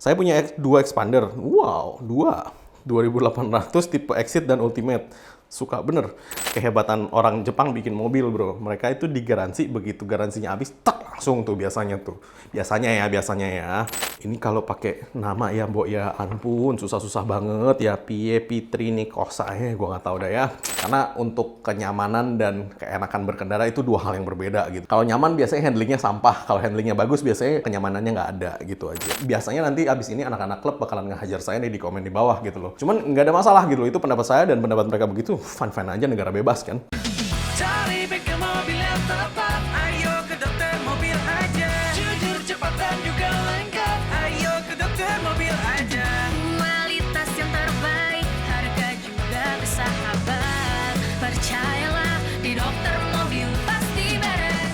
Saya punya dua expander. Wow, dua. 2800 tipe Exit dan Ultimate. Suka bener. Kehebatan orang Jepang bikin mobil, bro. Mereka itu digaransi, begitu garansinya habis, tak langsung tuh biasanya tuh. Biasanya ya. Ini kalau pakai nama ya, Mbok ya, ampun, susah-susah banget ya. Pie, Pitri, Nikosa, gua nggak tahu dah ya. Karena untuk kenyamanan dan keenakan berkendara itu dua hal yang berbeda gitu. Kalau nyaman biasanya handlingnya sampah, kalau handlingnya bagus biasanya kenyamanannya nggak ada gitu aja. Biasanya nanti abis ini anak-anak klub bakalan ngehajar saya nih di komen di bawah gitu loh. Cuman nggak ada masalah gitu loh, itu pendapat saya dan pendapat mereka begitu, fine-fine aja, negara bebas kan. Cari bengkel mobil yang tepat, ayo ke Dokter Mobil aja. Jujur, cepat dan juga lengkap, ayo ke Dokter Mobil aja. Kualitas yang terbaik, harga juga bersahabat. Percayalah, di Dokter Mobil pasti beres.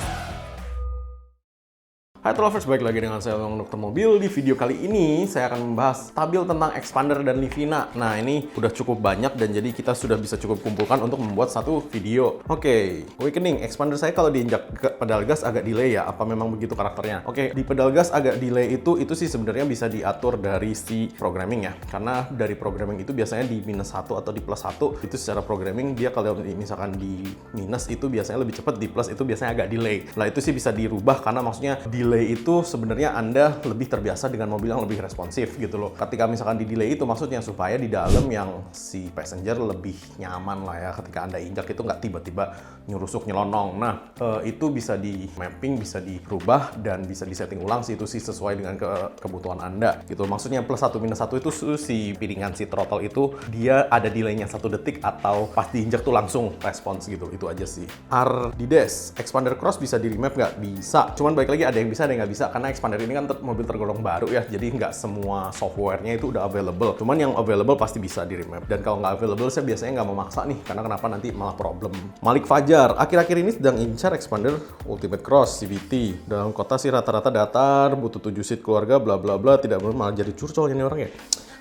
Hai Lovers, balik lagi dengan saya Dokter Mobil. Di video kali ini saya akan membahas stabil tentang expander dan Livina. Nah, ini udah cukup banyak dan jadi kita sudah bisa cukup kumpulkan untuk membuat satu video. Oke, awakening. Expander saya kalau diinjak ke pedal gas agak delay ya. Apa memang begitu karakternya? Oke, di pedal gas agak delay itu sih sebenarnya bisa diatur dari si programming ya. Karena dari programming itu biasanya di -1 atau di +1 itu secara programming dia kalau misalkan di minus itu biasanya lebih cepat, di plus itu biasanya agak delay. Nah, itu sih bisa dirubah karena maksudnya delay itu sebenarnya Anda lebih terbiasa dengan mobil yang lebih responsif gitu loh. Ketika misalkan di delay itu maksudnya supaya di dalam yang si passenger lebih nyaman lah ya ketika Anda injak itu nggak tiba-tiba nyurusuk nyelonong. Nah, itu bisa di mapping, bisa dirubah dan bisa disetting ulang sih, itu sih sesuai dengan kebutuhan Anda gitu. Maksudnya +1 -1 itu si piringan si throttle itu dia ada delaynya 1 detik atau pas diinjak tuh langsung respons gitu. Itu aja sih. Ardides, expander cross bisa di remap nggak? Bisa. Cuman balik lagi ada yang bisa ada yang nggak bisa karena expander ini kan mobil tergolong baru ya, jadi nggak semua softwarenya itu udah available. Cuman yang available pasti bisa di remap, dan kalau nggak available saya biasanya nggak memaksa nih, karena kenapa nanti malah problem. Malik Fajar, akhir-akhir ini sedang incar expander Ultimate Cross CVT. Dalam kota sih rata-rata datar, butuh 7 seat keluarga, bla bla bla, tidak malah jadi curcol ini orang ya.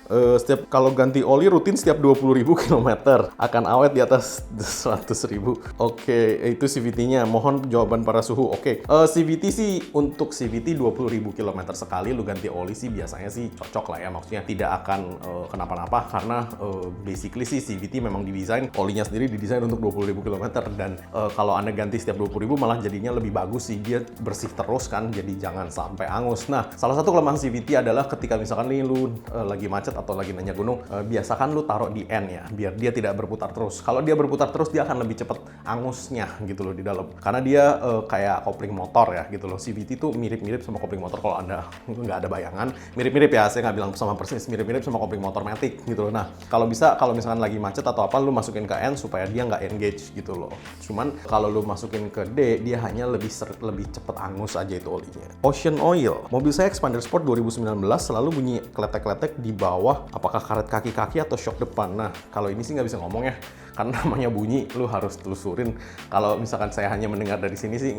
Setiap kalau ganti oli rutin setiap 20.000 km akan awet di atas 100.000. Oke, itu CVT-nya. Mohon jawaban para suhu. Oke, CVT sih untuk CVT 20.000 km sekali lu ganti oli sih biasanya sih cocok lah ya. Maksudnya tidak akan kenapa-napa karena basically sih CVT memang didesain, olinya sendiri didesain untuk 20.000 km dan kalau Anda ganti setiap 20.000 malah jadinya lebih bagus sih, dia bersih terus kan, jadi jangan sampai angus. Nah, salah satu kelemahan CVT adalah ketika misalkan nih lu lagi macet atau lagi nanjak gunung, biasakan lu taruh di end ya, biar dia tidak berputar terus. Kalau dia berputar terus, dia akan lebih cepat angusnya gitu loh di dalam. Karena dia kayak kopling motor ya gitu loh. CVT tuh mirip-mirip sama kopling motor, kalau Anda nggak ada bayangan. Mirip-mirip ya, saya nggak bilang sama persis, mirip-mirip sama kopling motor matic gitu loh. Nah, kalau bisa, kalau misalkan lagi macet atau apa, lu masukin ke end supaya dia nggak engage gitu loh. Cuman kalau lu masukin ke D, dia hanya lebih cepat angus aja itu olinya. Ocean Oil, mobil saya Expander Sport 2019 selalu bunyi kletek-kletek di bawah. Apakah karet kaki-kaki atau shock depan? Nah, kalau ini sih nggak bisa ngomong ya, karena namanya bunyi, lu harus telusurin. Kalau misalkan saya hanya mendengar dari sini sih,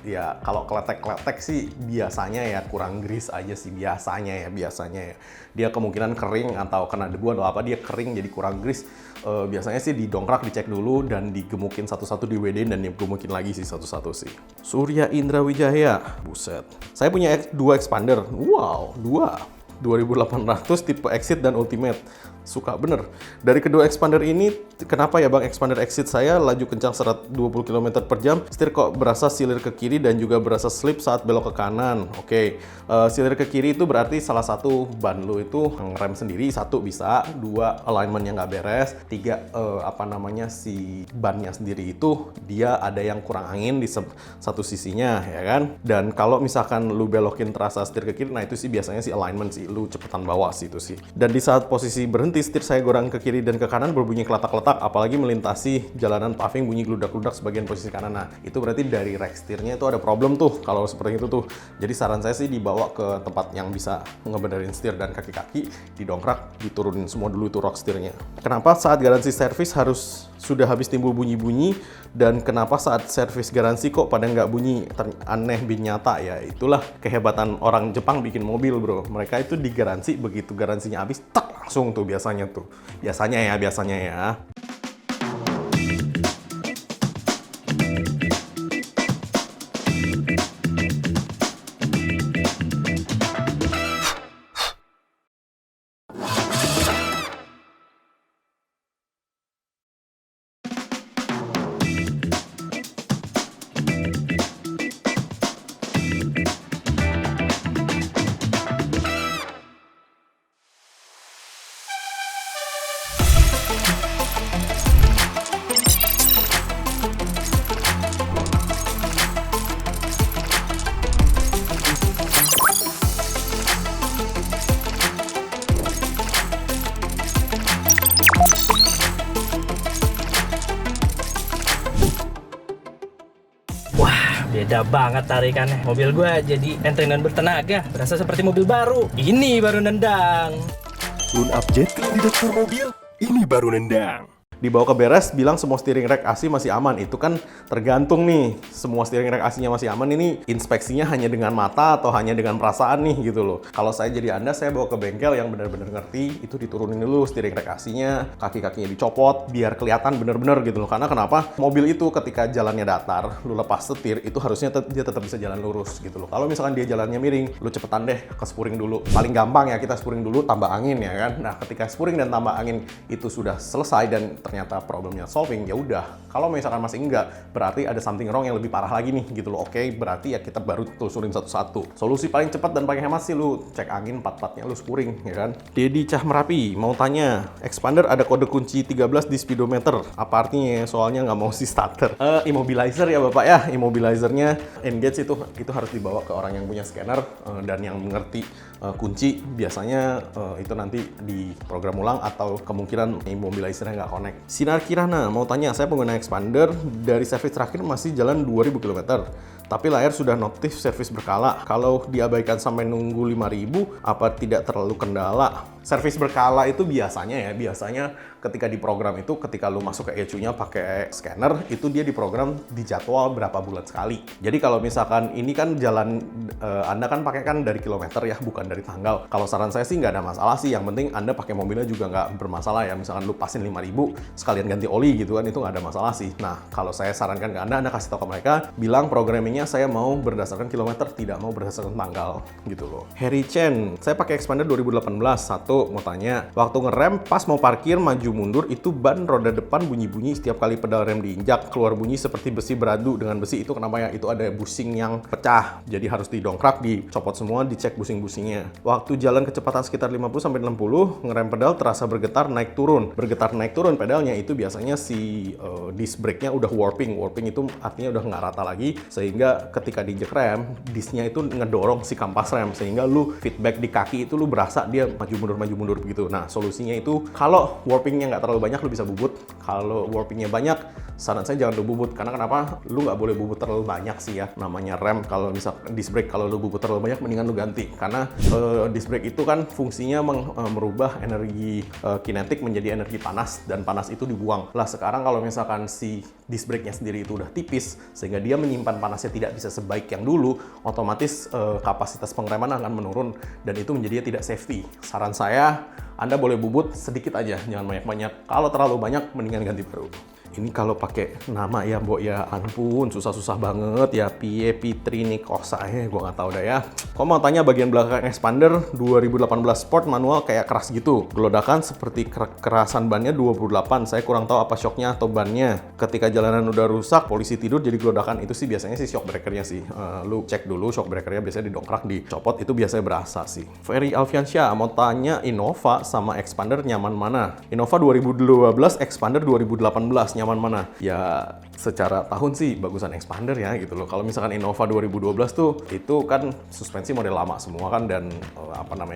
ya kalau kletek-kletek sih biasanya ya kurang grease aja sih, biasanya ya. Dia kemungkinan kering atau kena debu atau apa, dia kering jadi kurang grease. Biasanya sih didongkrak, dicek dulu, dan digemukin satu-satu, di WD dan digemukin lagi sih satu-satu sih. Surya Indra Wijaya, buset. Saya punya dua expander, wow, 2800 tipe Exit dan Ultimate. Suka bener. Dari kedua expander ini, kenapa ya bang, expander Exit saya laju kencang 120 km per jam, setir kok berasa silir ke kiri dan juga berasa slip saat belok ke kanan. Oke, silir ke kiri itu berarti salah satu ban lu itu ngerem sendiri, satu bisa, dua alignmentnya nggak beres, tiga si bannya sendiri itu dia ada yang kurang angin di satu sisinya ya kan. Dan kalau misalkan lu belokin terasa setir ke kiri, nah itu sih biasanya sih alignment sih, lu cepetan bawa sih itu sih. Dan di saat posisi berhenti, setir saya gorang ke kiri dan ke kanan berbunyi keletak-letak, apalagi melintasi jalanan paving bunyi gludak-gludak sebagian posisi kanan. Nah, itu berarti dari rack setirnya itu ada problem tuh kalau seperti itu tuh. Jadi saran saya sih dibawa ke tempat yang bisa ngebenerin setir dan kaki-kaki, didongkrak, diturunin semua dulu itu rock setirnya. Kenapa saat garansi servis harus sudah habis timbul bunyi-bunyi, dan kenapa saat servis garansi kok pada nggak bunyi? Aneh bin nyata ya. Itulah kehebatan orang Jepang bikin mobil, bro. Mereka itu digaransi, begitu garansinya habis, tak langsung tuh biasanya tuh. Biasanya ya. Beda banget tarikannya. Mobil gua jadi enteng dan bertenaga. Berasa seperti mobil baru. Ini baru nendang. Tune up jet di dokter mobil, ini baru nendang. Dibawa ke beres, bilang semua steering rack AC masih aman. Itu kan tergantung nih, semua steering rack AC-nya masih aman ini inspeksinya hanya dengan mata atau hanya dengan perasaan nih gitu loh. Kalau saya jadi Anda, saya bawa ke bengkel yang benar-benar ngerti, itu diturunin dulu steering rack AC-nya, kaki-kakinya dicopot, biar kelihatan bener-bener gitu loh. Karena kenapa? Mobil itu ketika jalannya datar, lu lepas setir, itu harusnya dia tetap bisa jalan lurus gitu loh. Kalau misalkan dia jalannya miring, lu cepetan deh ke spuring dulu. Paling gampang ya kita spuring dulu, tambah angin ya kan. Nah ketika spuring dan tambah angin itu sudah selesai dan ternyata problemnya solving, ya udah. Kalau misalkan masih enggak, berarti ada something wrong yang lebih parah lagi nih gitu loh. Oke, berarti ya kita baru telusurin satu-satu. Solusi paling cepat dan paling hemat sih lu cek angin 4-4-nya lu spuring ya kan. Dedi Cah Merapi mau tanya, expander ada kode kunci 13 di speedometer. Apa artinya? Soalnya nggak mau si starter. Immobilizer ya Bapak ya. Immobilizernya engage itu harus dibawa ke orang yang punya scanner dan yang mengerti kunci. Biasanya itu nanti di program ulang atau kemungkinan immobilizernya nggak connect. Sinar Kirana mau tanya, saya pengguna expander dari servis terakhir masih jalan 2000 km. Tapi layar sudah notif servis berkala. Kalau diabaikan sampai nunggu 5000, apa tidak terlalu kendala? Servis berkala itu biasanya ketika di program itu, ketika lu masuk ke ECU-nya pakai scanner, itu dia diprogram di jadwal berapa bulan sekali. Jadi kalau misalkan ini kan jalan, Anda kan pakai kan dari kilometer ya, bukan dari tanggal. Kalau saran saya sih nggak ada masalah sih, yang penting Anda pakai mobilnya juga nggak bermasalah ya. Misalkan lu pasin 5000, sekalian ganti oli gitu kan, itu nggak ada masalah sih. Nah, kalau saya sarankan ke Anda kasih tahu ke mereka, bilang programmingnya saya mau berdasarkan kilometer, tidak mau berdasarkan tanggal gitu loh. Harry Chen, saya pakai expander 2018, mau tanya, waktu ngerem pas mau parkir maju mundur itu ban roda depan bunyi-bunyi setiap kali pedal rem diinjak, keluar bunyi seperti besi beradu dengan besi. Itu kenapa ya? Itu ada busing yang pecah, jadi harus didongkrak, dicopot semua, dicek busing-busingnya. Waktu jalan kecepatan sekitar 50-60, ngerem pedal terasa bergetar naik turun pedalnya, itu biasanya si disc brake-nya udah warping itu artinya udah nggak rata lagi, sehingga ketika diinjek rem, disc-nya itu ngedorong si kampas rem, sehingga lu feedback di kaki itu lu berasa dia maju mundur begitu. Nah, solusinya itu kalau warpingnya nggak terlalu banyak, lu bisa bubut. Kalau warpingnya banyak, saran saya jangan lu bubut. Karena kenapa? Lu nggak boleh bubut terlalu banyak sih ya. Namanya rem, kalau misal disc brake, kalau lu bubut terlalu banyak, mendingan lu ganti. Karena disc brake itu kan fungsinya merubah energi kinetik menjadi energi panas, dan panas itu dibuang. Lah sekarang kalau misalkan si disc brake-nya sendiri itu udah tipis, sehingga dia menyimpan panasnya tidak bisa sebaik yang dulu, otomatis kapasitas pengereman akan menurun, dan itu menjadinya tidak safety. Saran saya, Anda boleh bubut sedikit aja, jangan banyak-banyak. Kalau terlalu banyak, mendingan ganti baru. Ini kalau pakai nama ya, Mbok ya, ampun, susah-susah banget ya. Pie Pitri Nikosa, gue nggak tahu dah ya. Kok mau tanya bagian belakang expander 2018 Sport manual kayak keras gitu. Gelodakan seperti kerasan bannya 28. Saya kurang tahu apa shocknya atau bannya. Ketika jalanan udah rusak, polisi tidur jadi gelodakan. Itu sih biasanya sih shock breakernya sih. Lu cek dulu shock breakernya, biasanya didongkrak, dicopot, itu biasanya berasa sih. Ferry Alfiansyah mau tanya, Innova sama expander nyaman mana? Innova 2012, expander 2018, nyaman mana? Ya secara tahun sih bagusan expander ya gitu loh. Kalau misalkan Innova 2012 tuh itu kan suspensi model lama semua kan, dan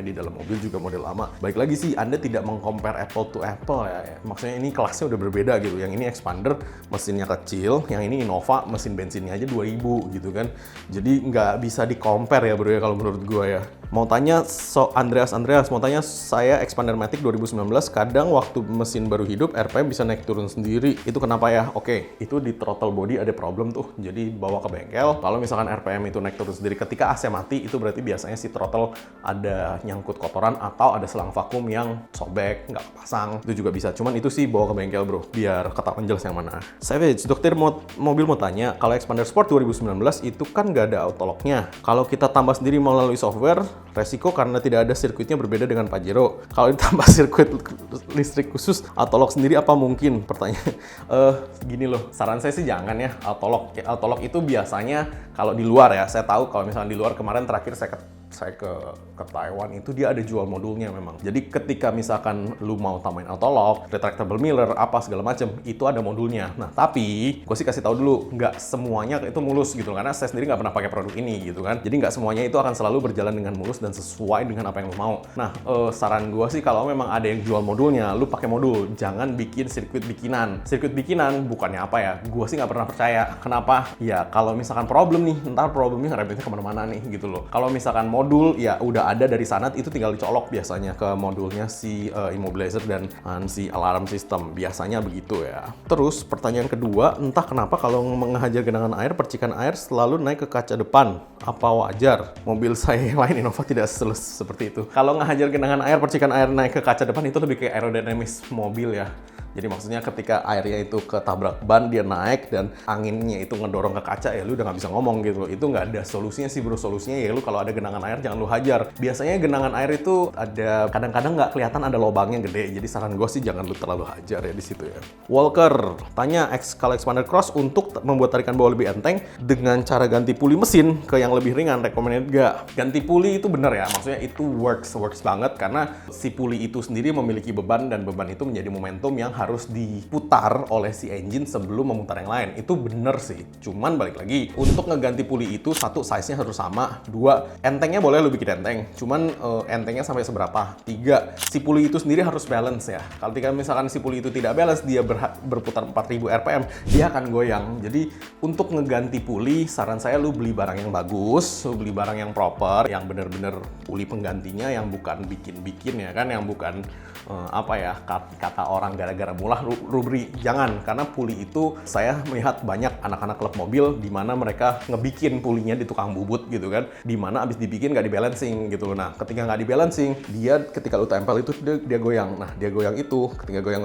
di dalam mobil juga model lama. Baik lagi sih, Anda tidak mengcompare apple to apple ya. Maksudnya ini kelasnya udah berbeda gitu. Yang ini expander mesinnya kecil, yang ini Innova mesin bensinnya aja 2000 gitu kan. Jadi nggak bisa di-compare ya bro ya kalau menurut gua ya. Mau tanya Andreas mau tanya, saya expander Matic 2019 kadang waktu mesin baru hidup RPM bisa naik turun sendiri. Itu kenapa ya? Oke, itu di throttle body ada problem tuh. Jadi bawa ke bengkel. Kalau misalkan RPM itu naik turun sendiri ketika AC mati, itu berarti biasanya si throttle ada nyangkut kotoran atau ada selang vakum yang sobek, nggak pasang. Itu juga bisa. Cuman itu sih bawa ke bengkel bro, biar ketahuan jelas yang mana. Savage, dokter mobil mau tanya, kalau expander Sport 2019 itu kan nggak ada autolock-nya. Kalau kita tambah sendiri melalui software, resiko karena tidak ada sirkuitnya berbeda dengan Pajero. Kalau ditambah sirkuit listrik khusus, autolock sendiri apa mungkin? Pertanyaan. Gini loh, saran saya sih jangan ya autolock. Autolock itu biasanya kalau di luar ya, saya tahu kalau misalnya di luar kemarin terakhir saya saya ke Taiwan itu dia ada jual modulnya memang. Jadi ketika misalkan lu mau tambahin autolock, retractable mirror, apa segala macem, itu ada modulnya. Nah tapi gue sih kasih tahu dulu, nggak semuanya itu mulus gitu, karena saya sendiri nggak pernah pakai produk ini gitu kan. Jadi nggak semuanya itu akan selalu berjalan dengan mulus dan sesuai dengan apa yang lu mau. Nah saran gue sih kalau memang ada yang jual modulnya, lu pakai modul, jangan bikin sirkuit bikinan. Sirkuit bikinan bukannya apa ya? Gue sih nggak pernah percaya. Kenapa? Ya kalau misalkan problem nih, ntar problemnya ngerembetnya kemana-mana nih gitu loh. Kalau misalkan modul ya udah ada dari sana, itu tinggal dicolok biasanya ke modulnya si immobilizer dan si alarm system, biasanya begitu ya. Terus pertanyaan kedua, entah kenapa kalau menghajar genangan air, percikan air selalu naik ke kaca depan, apa wajar? Mobil saya yang lain Innova tidak seperti itu. Kalau ngehajar genangan air, percikan air naik ke kaca depan itu lebih kayak aerodinamis mobil ya. Jadi maksudnya ketika airnya itu ketabrak ban, dia naik dan anginnya itu ngedorong ke kaca, ya lu udah nggak bisa ngomong gitu. Itu nggak ada solusinya sih bro. Solusinya ya lu kalau ada genangan air jangan lu hajar. Biasanya genangan air itu ada, kadang-kadang nggak kelihatan ada lubangnya gede. Jadi saran gue sih jangan lu terlalu hajar ya di situ ya. Walker tanya, kalau expander cross untuk membuat tarikan bawah lebih enteng dengan cara ganti puli mesin ke yang lebih ringan, recommended nggak? Ganti puli itu bener ya, maksudnya itu works banget karena si puli itu sendiri memiliki beban dan beban itu menjadi momentum yang harus diputar oleh si engine sebelum memutar yang lain. Itu bener sih. Cuman balik lagi, untuk ngeganti puli itu satu, size-nya harus sama. Dua, entengnya boleh lu bikin enteng. Cuman entengnya sampai seberapa? Tiga, si puli itu sendiri harus balance ya. Kalau misalkan si puli itu tidak balance, dia berputar 4000 RPM, dia akan goyang. Jadi untuk ngeganti puli, saran saya lu beli barang yang bagus, lu beli barang yang proper, yang bener-bener puli penggantinya, yang bukan bikin-bikin ya kan, yang bukan kata orang gara-gara mulah rubri. Jangan, karena puli itu saya melihat banyak anak-anak klub mobil di mana mereka ngebikin pulinya di tukang bubut gitu kan, di mana abis dibikin nggak dibalancing gitu loh. Nah ketika nggak dibalancing, dia ketika lu tempel itu dia goyang. Nah dia goyang itu ketika goyang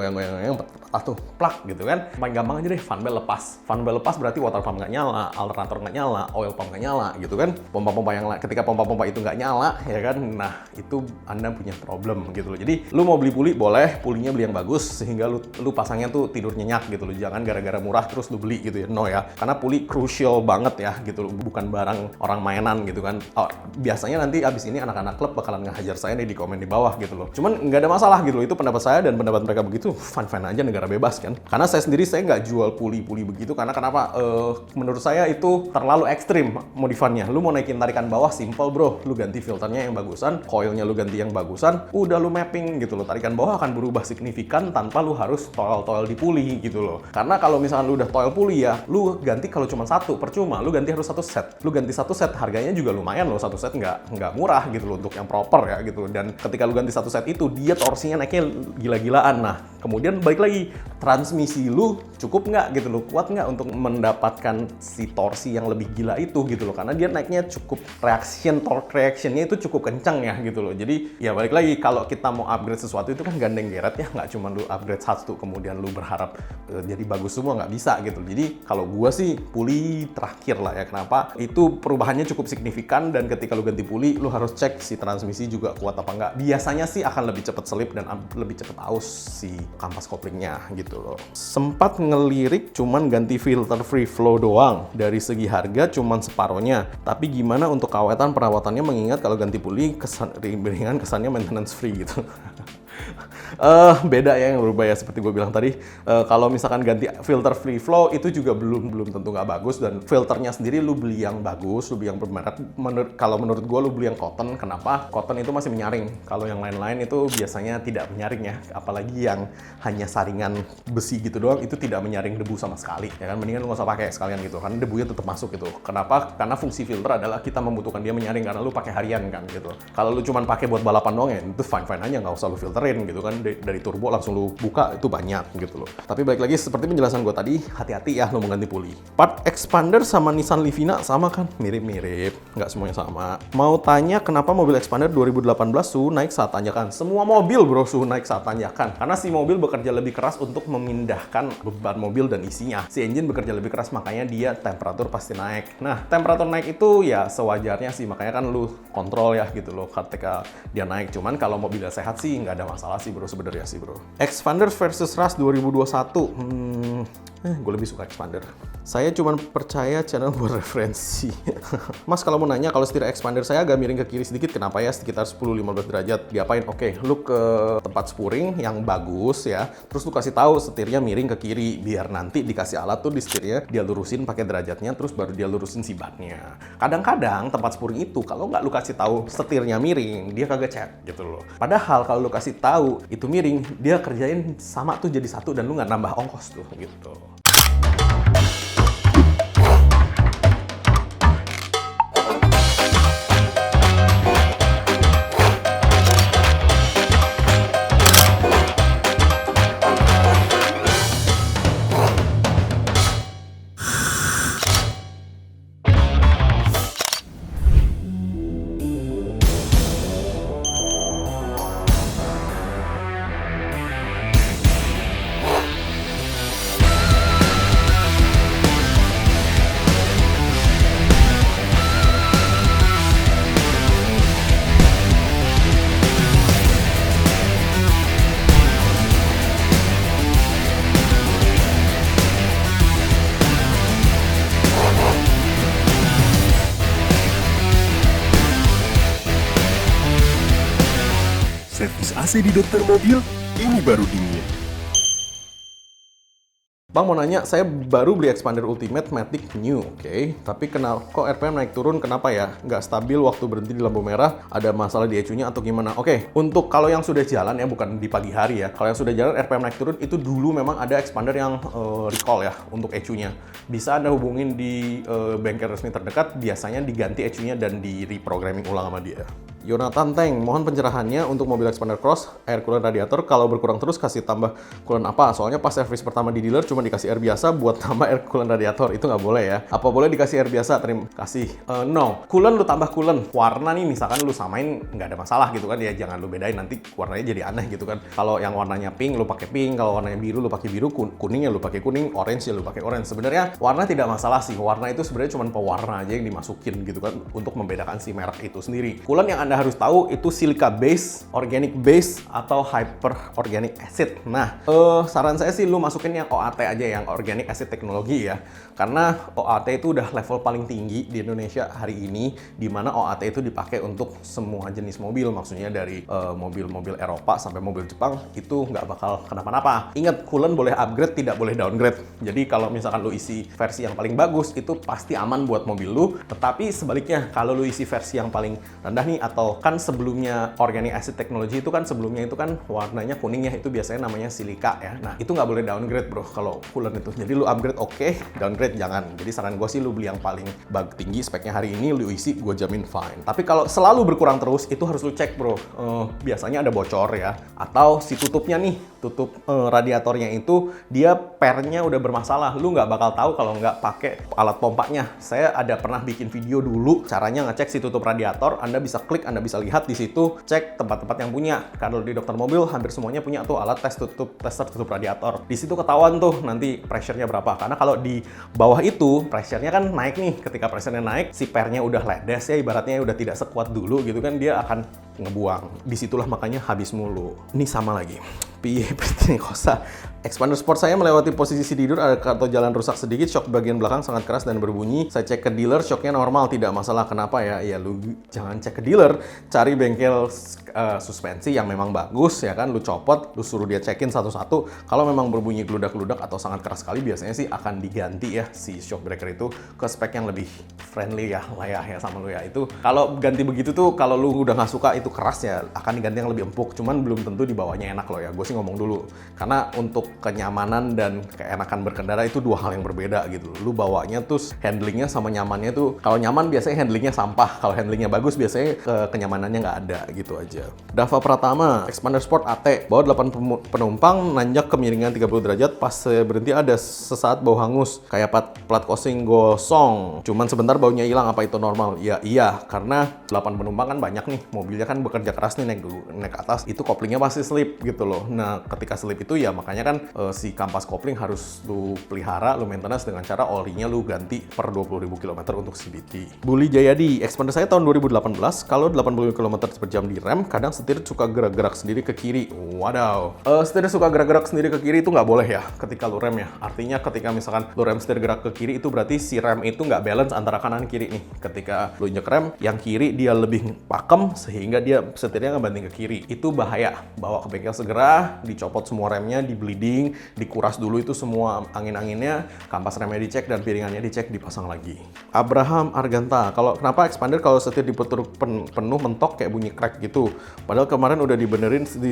tuh plak gitu kan. Paling gampang aja deh, fan bell lepas. Fan bell lepas berarti water pump nggak nyala, alternator nggak nyala, oil pump nggak nyala gitu kan. Pompa-pompa yang lain, ketika pompa-pompa itu nggak nyala ya kan, nah itu Anda punya problem gitu loh. Jadi lu mau beli puli boleh, pulinya beli yang bagus sehingga lu pasangnya tuh tidur nyenyak gitu loh. Jangan gara-gara murah terus lu beli gitu ya. No ya. Karena puli crucial banget ya gitu loh. Bukan barang orang mainan gitu kan. Oh, biasanya nanti abis ini anak-anak klub bakalan ngehajar saya nih di komen di bawah gitu loh. Cuman nggak ada masalah gitu loh. Itu pendapat saya dan pendapat mereka begitu. Fine-fine aja, negara bebas kan. Karena saya sendiri saya nggak jual puli-puli begitu. Karena kenapa? Menurut saya itu terlalu ekstrim modifannya. Lu mau naikin tarikan bawah simple bro. Lu ganti filternya yang bagusan, coilnya lu ganti yang bagusan, udah lu mapping gitu loh. Tarikan bawah akan berubah signifikan tanpa lu harus toil di puli gitu loh. Karena kalau misalkan lu udah toil puli ya, lu ganti kalau cuma satu percuma, lu ganti harus satu set. Lu ganti satu set harganya juga lumayan loh, satu set nggak murah gitu loh untuk yang proper ya gitu. Dan ketika lu ganti satu set itu, dia torsinya naiknya gila-gilaan. Nah kemudian balik lagi, transmisi lu cukup nggak gitu loh, kuat nggak untuk mendapatkan si torsi yang lebih gila itu gitu loh. Karena dia naiknya cukup torque reactionnya itu cukup kencang ya gitu loh. Jadi ya balik lagi, kalau kita mau upgrade sesuatu itu kan gandeng geret ya, nggak cuma lu upgrade satu kemudian lu berharap jadi bagus semua, nggak bisa gitu. Jadi kalau gua sih puli terakhir lah ya. Kenapa? Itu perubahannya cukup signifikan dan ketika lu ganti puli lu harus cek si transmisi juga kuat apa enggak. Biasanya sih akan lebih cepat selip dan lebih cepat aus si kampas koplingnya gitu loh. Sempat ngelirik cuman ganti filter free flow doang, dari segi harga cuman separohnya. Tapi gimana untuk kawetan perawatannya, mengingat kalau ganti puli kesannya maintenance free gitu. Beda ya yang berubah ya, seperti gue bilang tadi. Kalau misalkan ganti filter free flow itu juga belum tentu nggak bagus, dan filternya sendiri lu beli yang bagus, lu beli yang bermerek. Kalau menurut gue lu beli yang cotton. Kenapa? Cotton itu masih menyaring. Kalau yang lain-lain itu biasanya tidak menyaring ya, apalagi yang hanya saringan besi gitu doang, itu tidak menyaring debu sama sekali ya kan. Mendingan lu nggak usah pakai sekalian gitu, karena debunya tetap masuk gitu. Kenapa? Karena fungsi filter adalah kita membutuhkan dia menyaring, karena lu pakai harian kan gitu. Kalau lu cuman pakai buat balapan doang ya itu fine-fine aja, nggak usah lu filterin gitu kan. Dari turbo langsung lu buka itu banyak gitu loh. Tapi balik lagi seperti penjelasan gue tadi, hati-hati ya lu mau ganti puli. Part expander sama Nissan Livina sama kan? Mirip-mirip, nggak semuanya sama. Mau tanya kenapa mobil expander 2018 suhu naik saat tanjakan? Semua mobil bro suhu naik saat tanjakan, karena si mobil bekerja lebih keras untuk memindahkan beban mobil dan isinya. Si engine bekerja lebih keras, makanya dia temperatur pasti naik. Nah temperatur naik itu ya sewajarnya sih, makanya kan lu kontrol ya gitu loh ketika dia naik. Cuman kalau mobilnya sehat sih nggak ada masalah sih bro sebenarnya sih bro. Expander versus Rush 2021. Gue lebih suka expander. Saya cuma percaya channel buat referensi. Mas kalau mau nanya, kalau setir expander saya agak miring ke kiri sedikit, kenapa ya? Sekitar 10-15 derajat. Diapain? Oke, lu ke tempat spuring yang bagus ya, terus lu kasih tahu setirnya miring ke kiri, biar nanti dikasih alat tuh di setirnya dia lurusin pakai derajatnya, terus baru dia lurusin si bannya. Kadang-kadang tempat spuring itu kalau nggak lu kasih tahu setirnya miring, dia kagak cek gitu loh. Padahal kalau lu kasih tahu itu miring, dia kerjain sama tuh jadi satu dan lu nggak nambah ongkos tuh gitu. Servis AC di dokter mobil, ini baru dingin. Bang mau nanya, saya baru beli expander Ultimate Matic New, oke. Tapi kok RPM naik turun, kenapa ya? Nggak stabil waktu berhenti di lampu merah, ada masalah di ECU-nya atau gimana? Oke, untuk kalau yang sudah jalan ya, bukan di pagi hari ya. Kalau yang sudah jalan RPM naik turun, itu dulu memang ada expander yang recall ya, untuk ECU-nya. Bisa Anda hubungin di bengkel resmi terdekat, biasanya diganti ECU-nya dan di reprogramming ulang sama dia. Yonatan Tank, mohon pencerahannya untuk mobil expander cross, air coolant radiator kalau berkurang terus kasih tambah coolant apa? Soalnya pas servis pertama di dealer cuma dikasih air biasa buat tambah air coolant radiator, itu nggak boleh ya. Apa boleh dikasih air biasa? Terima kasih. No, coolant lu tambah coolant. Warna nih misalkan lu samain nggak ada masalah gitu kan ya, jangan lu bedain nanti warnanya jadi aneh gitu kan. Kalau yang warnanya pink lu pakai pink, kalau warnanya biru lu pakai biru, kuning ya lu pakai kuning, orange ya lu pakai orange. Sebenarnya warna tidak masalah sih. Warna itu sebenarnya cuma pewarna aja yang dimasukin gitu kan untuk membedakan si merek itu sendiri. Coolant yang Anda harus tahu itu silica base, organic base, atau hyper organic acid. Nah, saran saya sih lu masukin yang OAT aja, yang organic acid teknologi ya. Karena OAT itu udah level paling tinggi di Indonesia hari ini, di mana OAT itu dipakai untuk semua jenis mobil, maksudnya dari mobil-mobil Eropa sampai mobil Jepang, itu nggak bakal kenapa-napa. Ingat, coolant boleh upgrade, tidak boleh downgrade. Jadi kalau misalkan lu isi versi yang paling bagus, itu pasti aman buat mobil lu. Tetapi sebaliknya, kalau lu isi versi yang paling rendah nih, atau kan sebelumnya organic acid technology itu kan sebelumnya itu kan warnanya kuning ya, itu biasanya namanya silika ya. Nah, itu nggak boleh downgrade bro kalau coolant itu. Jadi lu upgrade oke, downgrade jangan. Jadi saran gue sih lu beli yang paling tinggi speknya hari ini, lu isi, gue jamin fine. Tapi kalau selalu berkurang terus, itu harus lu cek bro. Biasanya ada bocor ya, atau si tutupnya nih, tutup radiatornya itu dia pernya udah bermasalah. Lu nggak bakal tahu kalau nggak pakai alat pompanya. Saya ada pernah bikin video dulu caranya ngecek si tutup radiator. Anda bisa klik, Anda bisa lihat di situ, cek tempat-tempat yang punya. Kalau di dokter mobil hampir semuanya punya tuh alat tester tutup radiator. Di situ ketahuan tuh nanti pressure-nya berapa. Karena kalau di bawah itu pressure-nya kan naik nih. Ketika pressure-nya naik, si pernya udah ledes ya, ibaratnya udah tidak sekuat dulu gitu kan, dia akan ngebuang. Disitulah makanya habis mulu. Ini sama lagi. Piye kosa. Expander sport saya melewati posisi tidur atau jalan rusak sedikit, shock bagian belakang sangat keras dan berbunyi. Saya cek ke dealer, shocknya normal, tidak masalah. Kenapa ya? Ya lu jangan cek ke dealer, cari bengkel suspensi yang memang bagus ya kan, lu copot, lu suruh dia cekin satu-satu. Kalau memang berbunyi geludak-geludak atau sangat keras sekali, biasanya sih akan diganti ya si shock breaker itu ke spek yang lebih friendly ya, layak ya sama lu ya. Itu kalau ganti begitu tuh, kalau lu udah nggak suka itu keras ya, akan diganti yang lebih empuk. Cuman belum tentu dibawanya enak loh ya. Gue sih ngomong dulu, karena untuk kenyamanan dan keenakan berkendara itu dua hal yang berbeda gitu. Lu bawanya tuh handlingnya sama nyamannya tuh, kalau nyaman biasanya handlingnya sampah, kalau handlingnya bagus biasanya kenyamanannya nggak ada gitu aja. Dava Pratama, Expander Sport AT, bawa 8 penumpang, nanjak kemiringan 30 derajat, pas berhenti ada sesaat bau hangus, kayak plat kosing gosong, cuman sebentar baunya hilang, apa itu normal? Ya iya, karena 8 penumpang kan banyak nih, mobilnya kan kan bekerja keras nih naik ke atas, itu koplingnya pasti slip gitu loh. Nah, ketika slip itu ya makanya kan si kampas kopling harus lu pelihara, lu maintenance dengan cara olinya lu ganti per 20.000 km untuk CVT. Bully Jayadi, expander saya tahun 2018, kalau 80 km per jam di rem, kadang setir suka gerak-gerak sendiri ke kiri. Wadaw. Setir suka gerak-gerak sendiri ke kiri itu nggak boleh ya ketika lu rem ya. Artinya ketika misalkan lu rem setir gerak ke kiri, itu berarti si rem itu nggak balance antara kanan kiri nih. Ketika lu injek rem, yang kiri dia lebih pakem sehingga dia setirnya ngebanting ke kiri. Itu bahaya. Bawa ke bengkel segera, dicopot semua remnya, di bleeding, dikuras dulu itu semua angin-anginnya, kampas remnya dicek dan piringannya dicek, dipasang lagi. Abraham Arganta, kenapa expander kalau setir diputar penuh mentok kayak bunyi crack gitu? Padahal kemarin udah dibenerin di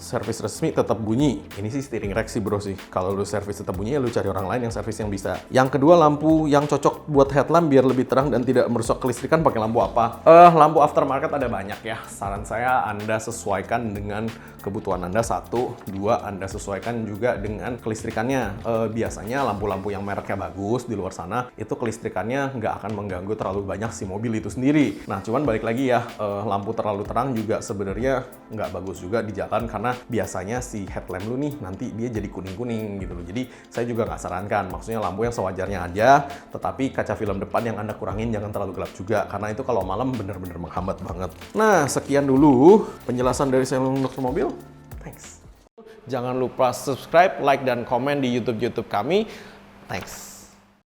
servis resmi tetap bunyi. Ini sih steering rack sih bro sih. Kalau lu servis tetap bunyi ya lu cari orang lain yang servis yang bisa. Yang kedua, lampu yang cocok buat headlamp biar lebih terang dan tidak merusak kelistrikan pakai lampu apa? Lampu aftermarket ada banyak ya. Saran saya Anda sesuaikan dengan kebutuhan Anda. 1, 2, Anda sesuaikan juga dengan kelistrikannya. Biasanya lampu-lampu yang mereknya bagus di luar sana itu kelistrikannya nggak akan mengganggu terlalu banyak si mobil itu sendiri. Nah, cuman balik lagi ya, lampu terlalu terang juga sebenarnya nggak bagus juga di jalan karena biasanya si headlamp lu nih nanti dia jadi kuning-kuning gitu loh. Jadi saya juga nggak sarankan, maksudnya lampu yang sewajarnya aja, tetapi kaca film depan yang Anda kurangin jangan terlalu gelap juga, karena itu kalau malam bener-bener menghambat banget. Nah, sekian dulu penjelasan dari saya untuk mobil. Thanks. Jangan lupa subscribe, like, dan komen di YouTube kami. Thanks.